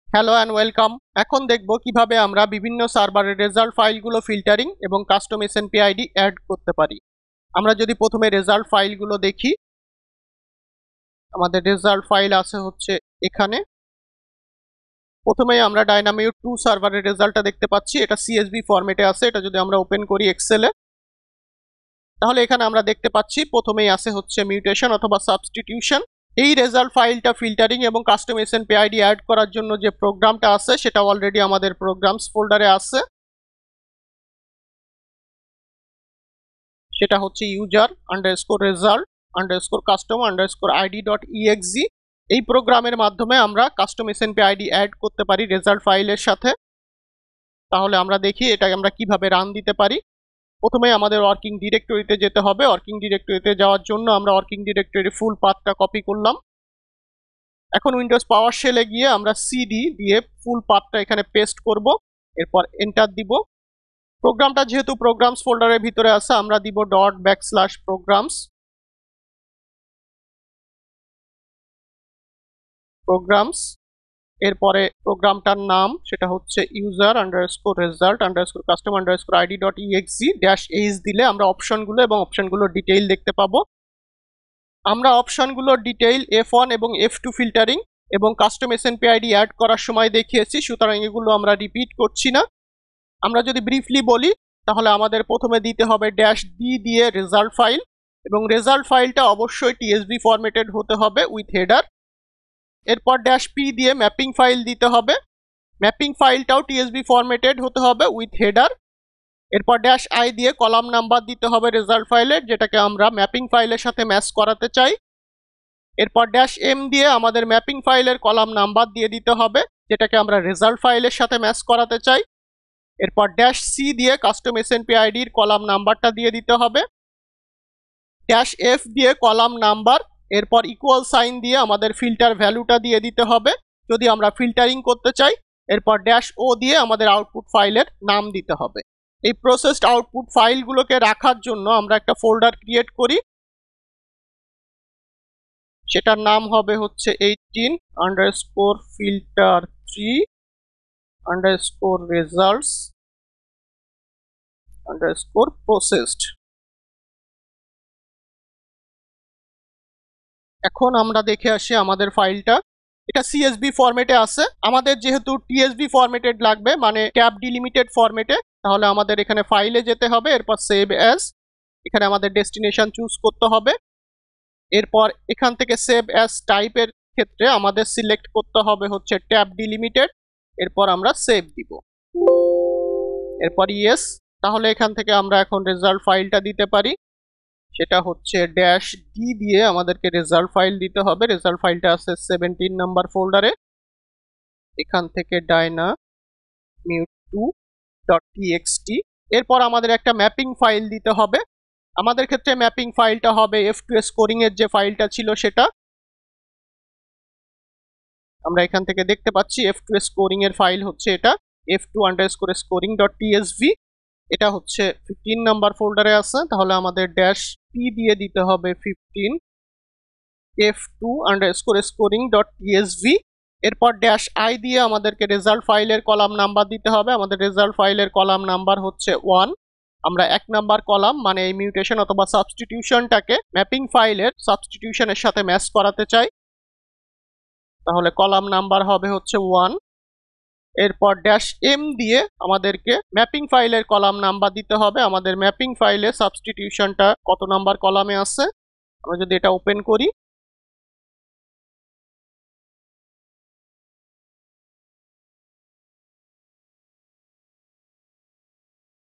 Hello and welcome. এখন দেখব কিভাবে আমরা বিভিন্ন সার্ভারের রেজাল্ট ফাইলগুলো ফিল্টারিং এবং কাস্টম এসএনপি আইডি অ্যাড করতে পারি। আমরা যদি প্রথমে রেজাল্ট ফাইলগুলো দেখি, আমাদের রেজাল্ট ফাইল আছে হচ্ছে এখানে। প্রথমেই আমরা ডাইনামিক 2 সার্ভারের রেজাল্টটা দেখতে পাচ্ছি। এটা সিএসভি ফরম্যাটে আছে। এটা যদি আমরা ওপেন করি এক্সেলে, তাহলে এখানে আমরা দেখতে পাচ্ছি প্রথমেই আছে হচ্ছে মিউটেশন অথবা সাবস্টিটিউশন। এই রেজাল্ট ফাইলটা ফিল্টারিং এবং কাস্টম এসএনপি আইডি অ্যাড করার জন্য যে প্রোগ্রামটা আছে সেটা অলরেডি আমাদের প্রোগ্রামস ফোল্ডারে আছে। সেটা হচ্ছে user_result_custom_id.exe। এই প্রোগ্রামের মাধ্যমে আমরা কাস্টম এসএনপি আইডি অ্যাড করতে পারি রেজাল্ট ফাইলের সাথে। তাহলে আমরা দেখি এটা আমরা কিভাবে রান দিতে পারি। প্রথমে আমাদের ওয়ার্কিং ডিরেক্টরিতে যেতে হবে। ওয়ার্কিং ডিরেক্টরিতে যাওয়ার জন্য আমরা ওয়ার্কিং ডিরেক্টরির ফুল পাথটা কপি করলাম। এখন উইন্ডোজ পাওয়ার শেলে গিয়ে আমরা সিডি দিয়ে ফুল পাথটা এখানে পেস্ট করব, এরপর এন্টার দিব। প্রোগ্রামটা যেহেতু প্রোগ্রামস ফোল্ডারের ভিতরে আছে, আমরা দিব ./programs। এরপরে প্রোগ্রামটার নাম সেটা হচ্ছে user_result_custom_id.exe-h দিলে আমরা অপশনগুলো এবং অপশনগুলোর ডিটেইল দেখতে পাবো। আমরা অপশনগুলোর ডিটেইল F1 এবং F2 ফিল্টারিং এবং কাস্টম এসএনপি আইডি অ্যাড করার সময় দেখিয়েছি, সুতরাং এগুলো আমরা রিপিট করছি না। আমরা যদি ব্রিফলি বলি, তাহলে আমাদের প্রথমে দিতে হবে -d দিয়ে রেজাল্ট ফাইল, এবং রেজাল্ট ফাইলটা অবশ্যই টিএসভি ফরম্যাটেড হতে হবে উইথ হেডার। এরপর -p দিয়ে ম্যাপিং ফাইল দিতে হবে, ম্যাপিং ফাইলটাও টিএসভি ফরম্যাটেড হতে হবে উইথ হেডার। এরপর -i দিয়ে কলাম নাম্বার দিতে হবে রেজাল্ট ফাইলের, যেটাকে আমরা ম্যাপিং ফাইলের সাথে ম্যাচ করাতে চাই। এরপর -m দিয়ে আমাদের ম্যাপিং ফাইলের কলাম নাম্বার দিয়ে দিতে হবে, যেটাকে আমরা রেজাল্ট ফাইলের সাথে ম্যাচ করাতে চাই। এরপর -c দিয়ে কাস্টম এসএনপি আইডির কলাম নাম্বারটা দিয়ে দিতে হবে। -f দিয়ে কলাম নাম্বার, এরপর ইকুয়াল সাইন দিয়ে আমাদের ফিল্টার ভ্যালুটা দিয়ে দিতে হবে যদি আমরা ফিল্টারিং করতে চাই। এরপর -o দিয়ে আমাদের আউটপুট ফাইলের নাম দিতে হবে। এই প্রসেসড আউটপুট ফাইলগুলোকে রাখার জন্য আমরা একটা ফোল্ডার ক্রিয়েট করি, সেটার নাম হবে হচ্ছে 18_filter3_results_processed। এখন আমরা দেখে আসি আমাদের ফাইলটা। এটা সিএসভি ফরম্যাটে আছে। আমাদের যেহেতু টিএসভি ফরম্যাটেড লাগবে, মানে ট্যাব ডিলিমিটেড ফরম্যাটে, তাহলে আমাদের এখানে ফাইলে যেতে হবে। এরপর সেভ অ্যাজ, এখানে আমাদের ডেস্টিনেশন চুজ করতে হবে। এরপর এখান থেকে সেভ অ্যাজ টাইপের ক্ষেত্রে আমাদের সিলেক্ট করতে হবে হচ্ছে ট্যাব ডিলিমিটেড। এরপর আমরা সেভ দিব, এরপর ইয়েস। তাহলে এখান থেকে আমরা এখন রেজাল্ট ফাইলটা দিতে পারি, সেটা হচ্ছে -d দিয়ে আমাদেরকে রেজাল্ট ফাইল দিতে হবে। রেজাল্ট ফাইলটা আছে 17 নাম্বার ফোল্ডারে। এখান থেকে dynamute2.txt। এরপর আমাদের একটা ম্যাপিং ফাইল দিতে হবে। আমাদের ক্ষেত্রে ম্যাপিং ফাইলটা হবে F2 স্কোরিং এর যে ফাইলটা ছিল সেটা। আমরা এখান থেকে দেখতে পাচ্ছি F2 স্কোরিং এর ফাইল হচ্ছে এটা, F2_scoring.tsv। এটা হচ্ছে 15 নাম্বার ফোল্ডারে আছে। তাহলে আমাদের -p দিয়ে দিতে হবে 15 F2_scoring.tsv। এরপর -i দিয়ে আমাদেরকে রেজাল্ট ফাইলের কলাম নাম্বার দিতে হবে। আমাদের রেজাল্ট ফাইলের কলাম নাম্বার হচ্ছে 1। আমরা 1 নাম্বার কলাম, মানে এই মিউটেশন অথবা সাবস্টিটিউশনটাকে ম্যাপিং ফাইলের সাবস্টিটিউশনের সাথে ম্যাচ করাতে চাই, তাহলে কলাম নাম্বার হবে হচ্ছে 1। এরপর -m দিয়ে আমাদেরকে ম্যাপিং ফাইলের কলাম নাম্বার দিতে হবে। আমাদের ম্যাপিং ফাইলে সাবস্টিটিউশনটা কত নাম্বার কলামে আছে, আমরা যদি এটা ওপেন করি,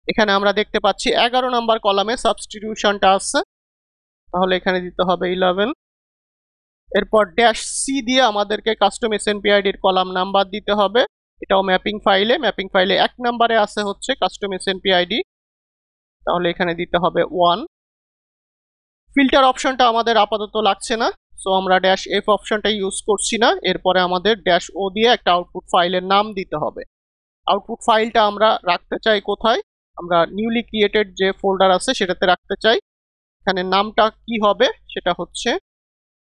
এখানে আমরা দেখতে পাচ্ছি 11 নাম্বার কলামে সাবস্টিটিউশনটা আছে, তাহলে এখানে দিতে হবে 11। এরপর -c দিয়ে আমাদেরকে কাস্টম এসএনপি আইডির কলাম নাম্বার দিতে হবে। এটাও ম্যাপিং ফাইলে 1 নাম্বারে আছে হচ্ছে কাস্টম এসএনপি আইডি, তাহলে এখানে দিতে হবে 1। ফিল্টার অপশনটা আমাদের আপাতত লাগছে না, সো আমরা -f অপশনটা ইউজ করছি না। এরপরে আমাদের -o দিয়ে একটা আউটপুট ফাইলের নাম দিতে হবে। আউটপুট ফাইলটা আমরা রাখতে চাই কোথায়, আমরা নিউলি ক্রিয়েটেড যে ফোল্ডার আছে সেটাতে রাখতে চাই। এখানে নামটা কি হবে, সেটা হচ্ছে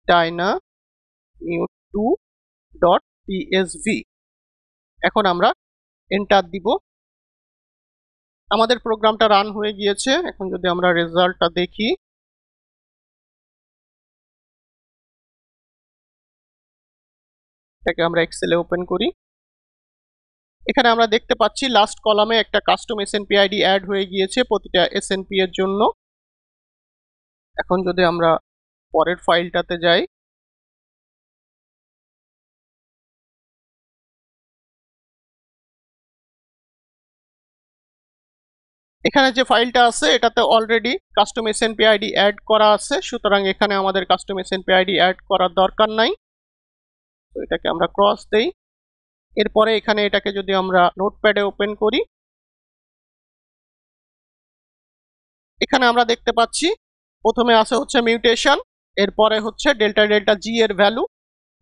dynamute2.tsv। এখন আমরা এন্টার দিব। আমাদের প্রোগ্রামটা রান হয়ে গিয়েছে। এখন যদি আমরা রেজাল্টটা দেখি, এটাকে আমরা এক্সেলে ওপেন করি। এখানে আমরা দেখতে পাচ্ছি লাস্ট কলামে একটা কাস্টম এসএনপি আইডি অ্যাড হয়ে গিয়েছে প্রতিটা এসএনপি এর জন্য। এখন যদি আমরা পরের ফাইলটাতে যাই, এখানে যে ফাইলটা আছে এটাতে already custom SNP ID add করা আছে, সুতরাং এখানে আমাদের কাস্টম এসএনপি আইডি অ্যাড করার দরকার নাই। তো এটাকে আমরা ক্রস দেই। এরপরে এখানে এটাকে যদি আমরা নোটপ্যাডে ওপেন করি, এখানে আমরা দেখতে পাচ্ছি প্রথমে আছে হচ্ছে মিউটেশন, এরপরে হচ্ছে ডেল্টা ডেল্টা জি এর ভ্যালু,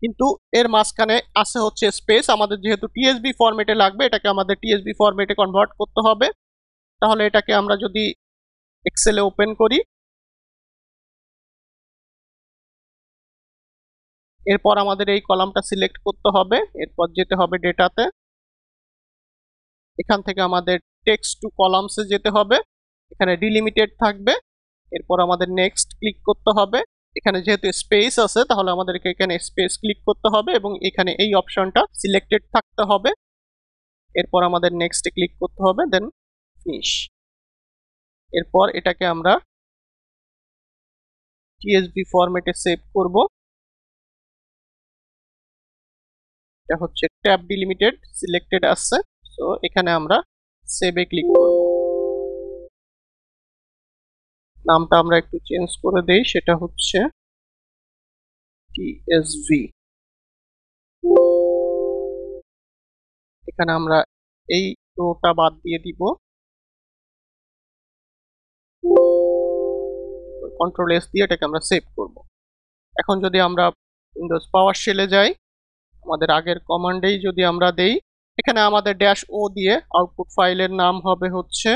কিন্তু এর মাঝখানে আছে হচ্ছে স্পেস। আমাদের যেহেতু টিএসবি ফরম্যাটে লাগবে, এটাকে আমাদের টিএসবি ফরম্যাটে কনভার্ট করতে হবে। তাহলে এটাকে আমরা যদি এক্সেলে ওপেন করি, এরপর আমাদের এই কলামটা সিলেক্ট করতে হবে, এরপর যেতে হবে ডেটাতে, এখান থেকে আমাদের টেক্সট টু কলামসে যেতে হবে, এখানে ডিলিমিটেড থাকবে, এরপর আমাদের নেক্সট ক্লিক করতে হবে। এখানে যেহেতু স্পেস আছে তাহলে আমাদেরকে এখানে স্পেস ক্লিক করতে হবে এবং এখানে এই অপশনটা সিলেক্টেড থাকতে হবে। এরপর আমাদের নেক্সটে ক্লিক করতে হবে, দেন ফিনিশ। এরপর এটাকে আমরা টিএসবি ফরম্যাটে সেভ করব। এটা হচ্ছে ট্যাব ডিলিমিটেড সিলেক্টেড আছে, সো এখানে আমরা সেভে ক্লিক করব। নামটা আমরা একটু চেঞ্জ করে দেই, সেটা হচ্ছে টিএসভি। এখানে আমরা এই রোটা বাদ দিয়ে দিব, কন্ট্রোল এস দিয়ে এটাকে আমরা সেভ করব। এখন যদি আমরা উইন্ডোজ পাওয়ার শেলে যাই, আমাদের আগের কমান্ডেই যদি আমরা দেই, এখানে আমাদের ড্যাশ ও দিয়ে আউটপুট ফাইলের নাম হবে হচ্ছে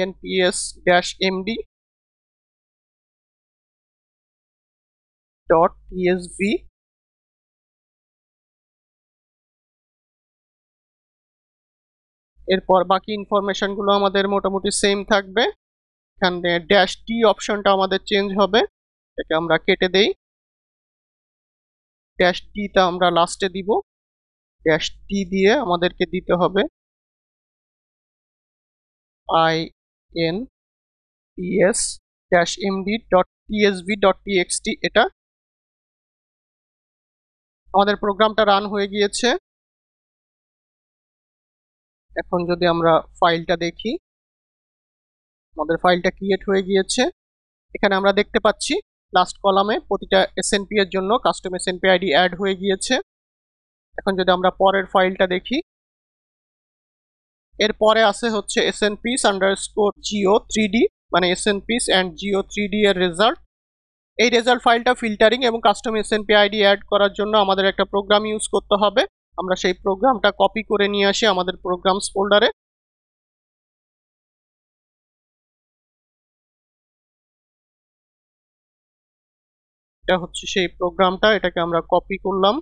inps-md.tsv। এরপর বাকি ইনফরমেশন গুলো আমাদের মোটামুটি সেম থাকবে। এখানে ড্যাশ টি অপশনটা আমাদের চেঞ্জ হবে, এটাকে আমরা কেটে দেই। ড্যাশ টিটা আমরা লাস্টে দিব। ড্যাশ টি দিয়ে আমাদেরকে দিতে হবে inps-md.tsv.txt। এটা আমাদের প্রোগ্রামটা রান হয়ে গিয়েছে। এখন যদি আমরা ফাইলটা দেখি, আমাদের ফাইলটা ক্রিয়েট হয়ে গিয়েছে। এখানে আমরা দেখতে পাচ্ছি লাস্ট কলামে প্রতিটা এসএনপি এর জন্য কাস্টম এসএনপি আইডি অ্যাড হয়ে গিয়েছে। এখন যদি আমরা পরের ফাইলটা দেখি, এরপরে আছে হচ্ছে snps_go3d, মানে snps and go3d এর রেজাল্ট। এই রেজাল্ট ফাইলটা ফিল্টারিং এবং কাস্টম এসএনপি আইডি অ্যাড করার জন্য আমাদের একটা প্রোগ্রাম ইউজ করতে হবে। আমরা সেই প্রোগ্রামটা কপি করে নিয়ে আসি আমাদের প্রোগ্রামস ফোল্ডারে। এটা হচ্ছে সেই প্রোগ্রামটা, এটাকে আমরা কপি করলাম।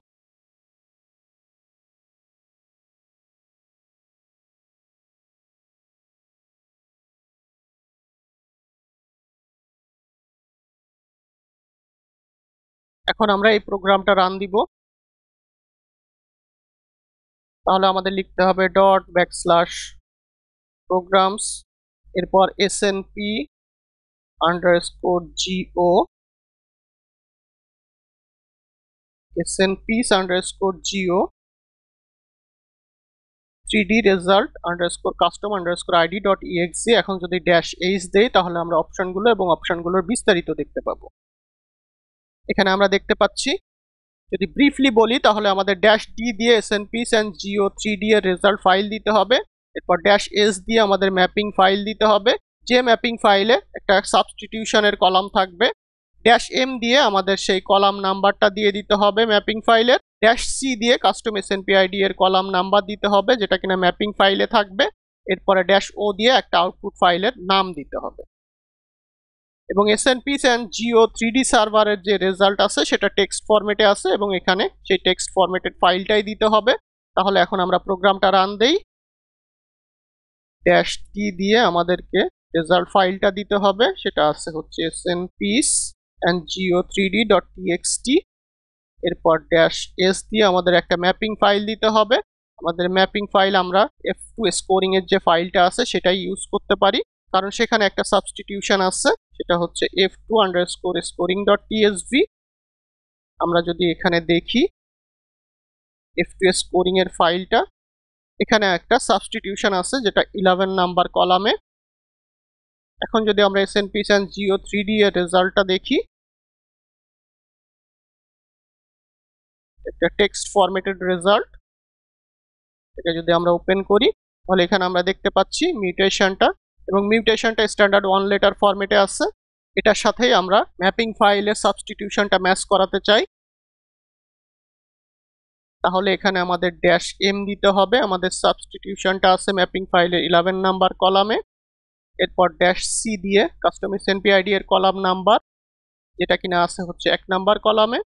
এখন আমরা এই প্রোগ্রামটা রান দিব। তাহলে আমাদের লিখতে হবে ./programs, এরপর snp_go snps_go3d result_custom_id.exe। এখন যদি ড্যাশ এইচ দেই তাহলে আমরা অপশনগুলো এবং অপশনগুলোর বিস্তারিত দেখতে পাবো। এখানে আমরা দেখতে পাচ্ছি, যদি ব্রিফলি বলি তাহলে আমাদের ড্যাশ ডি দিয়ে snps and go3d এর রেজাল্ট ফাইল দিতে হবে। এরপর ড্যাশ এস দিয়ে আমাদের ম্যাপিং ফাইল দিতে হবে, যে ম্যাপিং ফাইলে একটা সাবস্টিটিউশনের কলাম থাকবে। ড্যাশ এম দিয়ে আমাদের সেই কলাম নাম্বারটা দিয়ে দিতে হবে ম্যাপিং ফাইলের। ড্যাশ সি দিয়ে কাস্টম এসএনপি আইডি এর কলাম নাম্বার দিতে হবে যেটা কিনা ম্যাপিং ফাইলে থাকবে। এরপরে ড্যাশ ও দিয়ে একটা আউটপুট ফাইলের নাম দিতে হবে। এবং এসএনপিস অ্যান্ড জিও 3D সার্ভারের যে রেজাল্ট আছে সেটা টেক্সট ফরম্যাটে আছে এবং এখানে সেই টেক্সট ফরম্যাটেড ফাইলটাই দিতে হবে। তাহলে এখন আমরা প্রোগ্রামটা রান দেই। ড্যাশ টি দিয়ে আমাদেরকে রেজাল্ট ফাইলটা দিতে হবে, সেটা আছে হচ্ছে snps and geo3d.txt। এরপর ড্যাশ এস দিয়ে আমাদের একটা ম্যাপিং ফাইল দিতে হবে। আমাদের ম্যাপিং ফাইল আমরা F2 স্কোরিং এর যে ফাইলটা আছে সেটাই ইউজ করতে পারি, কারণ সেখানে একটা সাবস্টিটিউশন আছে, সেটা হচ্ছে f2_scoring.tsv। আমরা যদি এখানে দেখি F2 স্কোরিং এর ফাইলটা, এখানে একটা সাবস্টিটিউশন আছে যেটা 11 নাম্বার কলামে। এখন যদি আমরা snps and geo3d এর রেজাল্টটা দেখি, একটা টেক্সট ফরম্যাটেড রেজাল্ট। এটা যদি আমরা ওপেন করি তাহলে এখানে আমরা দেখতে পাচ্ছি মিউটেশনটা, এবং মিউটেশনটা স্ট্যান্ডার্ড 1 লেটার ফরম্যাটে আছে। এটার সাথেই আমরা ম্যাপিং ফাইলের সাবস্টিটিউশনটা ম্যাচ করাতে চাই। তাহলে এখানে আমাদের ড্যাশ এম দিতে হবে, আমাদের সাবস্টিটিউশনটা আছে ম্যাপিং ফাইলের 11 নাম্বার কলামে। এরপর ড্যাশ সি দিয়ে কাস্টম এসএনপিআইডি এর কলাম নাম্বার, যেটা কিনা আছে হচ্ছে 1 নাম্বার কলামে।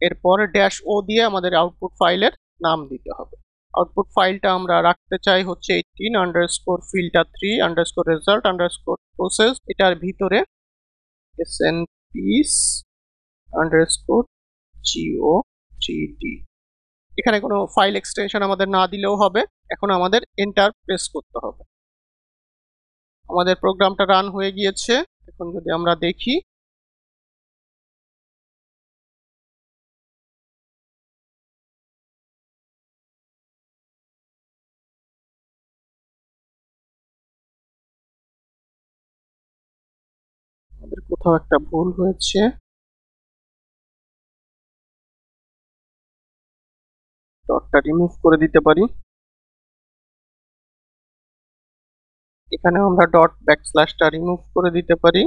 এরপর ড্যাশ ও দিয়ে আমাদের আউটপুট ফাইলের নাম দিতে হবে। আউটপুট ফাইলটা আমরা রাখতে চাই হচ্ছে 18_filter3_result_process। এটার ভিতরে snps_geo3d। এখানে কোনো ফাইল এক্সটেনশন আমাদের না দিলেও হবে। এখন আমাদের এন্টার প্রেস করতে হবে। আমাদের প্রোগ্রামটা রান হয়ে গিয়েছে। এখন যদি আমরা দেখি, আমাদের কোথাও একটা ভুল হয়েছে। ডটটা রিমুভ করে দিতে পারি। এখানে আমরা ডট ব্যাকস্ল্যাশটা রিমুভ করে দিতে পারি।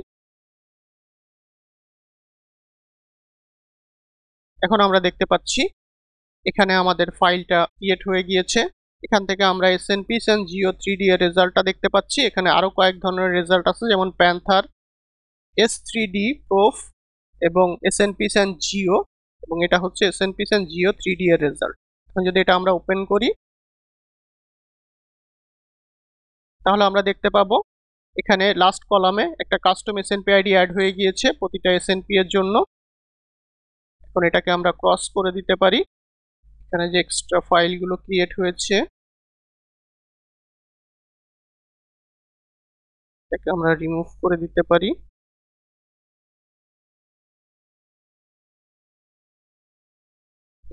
এখন আমরা দেখতে পাচ্ছি এখানে আমাদের ফাইলটা ক্রিয়েট হয়ে গিয়েছে। এখান থেকে আমরা snps and geo3d এর রেজাল্টটা দেখতে পাচ্ছি। এখানে আরো কয়েক ধরনের রেজাল্ট আছে, যেমন প্যান্থার, s3d প্রোফ এবং snps and geo, এবং এটা হচ্ছে snps and geo3d এর রেজাল্ট। এখন যদি এটা আমরা ওপেন করি তাহলে আমরা দেখতে পাবো এখানে লাস্ট কলামে একটা কাস্টম এসএনপিআইডি অ্যাড হয়ে গিয়েছে প্রতিটা এসএনপি এর জন্য। এখন এটাকে আমরা ক্রস করে দিতে পারি। এখানে যে এক্সট্রা ফাইলগুলো ক্রিয়েট হয়েছে এটাকে আমরা রিমুভ করে দিতে পারি।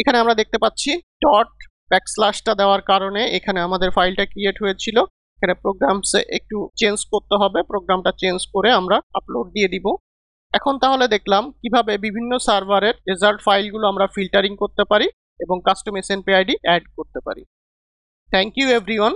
এখানে আমরা দেখতে পাচ্ছি ডট ব্যাকস্ল্যাশটা দেওয়ার কারণে এখানে আমাদের ফাইলটা ক্রিয়েট হয়েছিল। এখানে প্রোগ্রামসে একটু চেঞ্জ করতে হবে, প্রোগ্রামটা চেঞ্জ করে আমরা আপলোড দিয়ে দিব। এখন তাহলে দেখলাম কিভাবে বিভিন্ন সার্ভারের রেজাল্ট ফাইলগুলো আমরা ফিল্টারিং করতে পারি এবং কাস্টম এসএনপিআইডি অ্যাড করতে পারি। Thank you everyone.